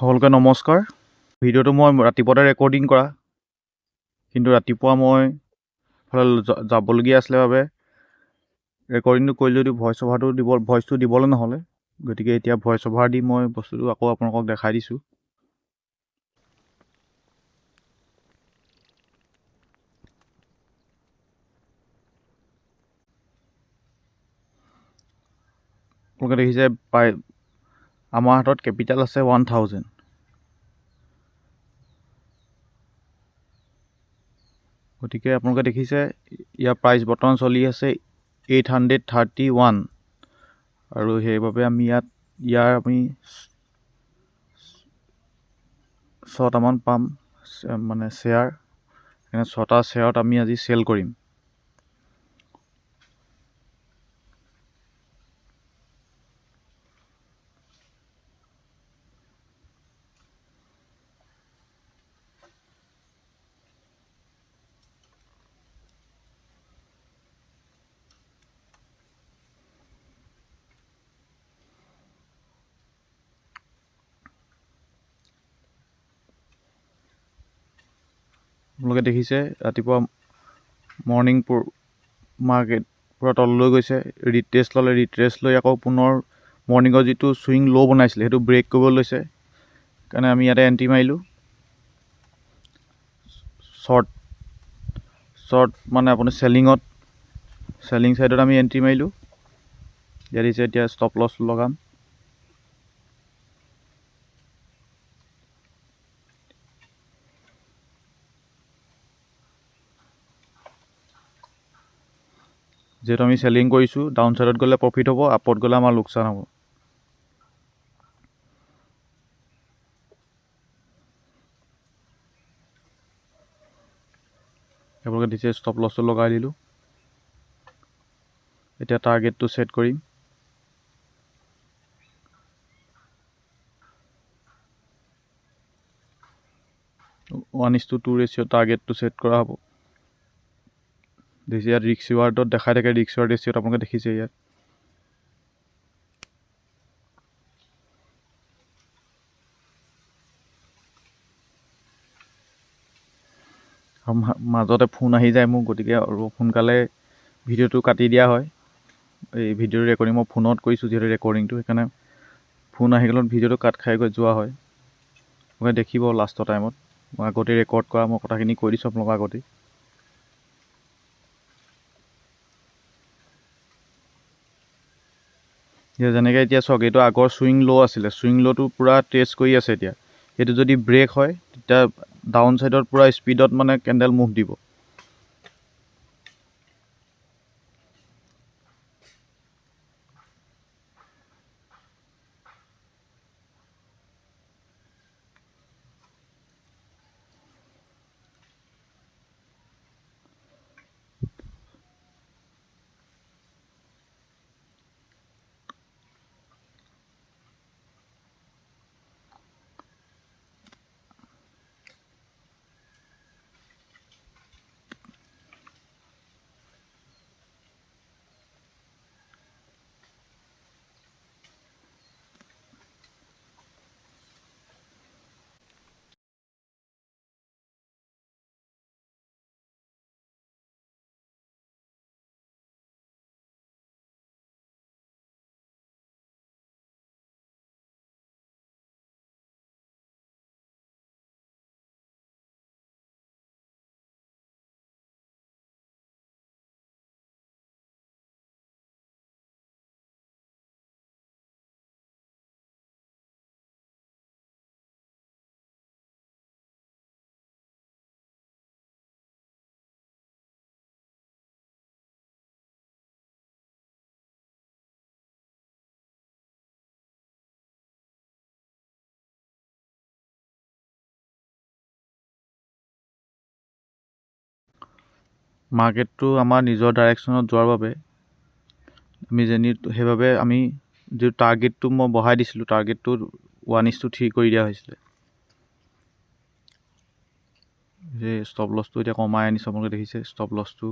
সকলোকে নমস্কাৰ। ভিডিঅ'টো মই ৰাতিপুৱাতে ৰেকৰ্ডিং কৰা, কিন্তু ৰাতিপুৱা মই যাবলগীয়া আছিলে বাবে ৰেকৰ্ডিংটো কৰি যদিও ভইচটো দিবলৈ নহ'লে, গতিকে এতিয়া ভইচ অভাৰ দি মই বস্তুটো আকৌ আপোনালোকক দেখাই দিছোঁ। আপোনালোকে দেখিছে প্ৰায় আমাৰ হাতত কেপিটেল আছে 1000। গতিকে আপোনালোকে দেখিছে ইয়াৰ প্ৰাইচ বৰ্তমান চলি আছে 831, আৰু সেইবাবে আমি ইয়াৰ আমি 6টামান পাম মানে শ্বেয়াৰ। এনে 6টা শ্বেয়াৰত আমি আজি চেল কৰিম। আপোনালোকে দেখিছে ৰাতিপুৱা মৰ্ণিং মাৰ্কেট পূৰা তললৈ গৈছে, ৰিট্ৰেচ লৈ আকৌ পুনৰ মৰ্ণিঙৰ যিটো ছুইং ল' বনাইছিলে সেইটো ব্ৰেক কৰিব লৈছে। সেইকাৰণে আমি ইয়াতে এণ্ট্ৰি মাৰিলোঁ। শ্বৰ্ট মানে আপুনি চেলিং ছাইডত আমি এণ্ট্ৰি মাৰিলোঁ। ইয়াত দিছে এতিয়া ষ্টপ লছ লগাম। যিহেতু আমি চেলিং কৰিছোঁ, ডাউন ছাইডত গ'লে প্ৰফিট হ'ব, আপত গ'লে আমাৰ লোকচান হ'ব। আপোনালোকে দিছে ষ্টপ লছটো লগাই দিলোঁ। এতিয়া টাৰ্গেটটো ছেট কৰিম। ওৱান ইজ টু 2 ৰেচিঅ' টাৰ্গেটটো ছেট কৰা হ'ব। দেখিছে ইয়াত ৰিক্স ৰিৱাৰ্ডত দেখাই থাকে, ৰিক্স ৰিৱাৰ্ড ৰেচিঅ'ত আপোনালোকে দেখিছে ইয়াত। মাজতে ফোন আহি যায় মোক, গতিকে আৰু সোনকালে ভিডিঅ'টো কাটি দিয়া হয়। এই ভিডিঅ'ৰ ৰেকৰ্ডিং মই ফোনত কৰিছোঁ যিহেতু ৰেকৰ্ডিংটো, সেইকাৰণে ফোন আহি গ'লত ভিডিঅ'টো কাট খাই গৈ যোৱা হয়। আপোনালোকে দেখিব লাষ্টৰ টাইমত মই আগতে ৰেকৰ্ড কৰা মই কথাখিনি কৈ দিছোঁ আপোনালোকৰ আগতে। যেনেকৈ এতিয়া চাওক, এইটো আগৰ ছুইং ল' আছিলে, ছুইং ল'টো পূৰা টেষ্ট কৰি আছে। এতিয়া সেইটো যদি ব্ৰেক হয় তেতিয়া ডাউন ছাইডত পূৰা স্পীডত মানে কেণ্ডেল মুভ দিব। মাৰ্কেটটো আমাৰ নিজৰ ডাইৰেকশ্যনত যোৱাৰ বাবে সেইবাবে আমি যিটো টাৰ্গেটটো মই বঢ়াই দিছিলোঁ, টাৰ্গেটটো 1:3 কৰি দিয়া হৈছিলে। সেই ষ্টপ লছটো এতিয়া কমাই আনিছোঁ, আপোনালোকে দেখিছে ষ্টপ লছটো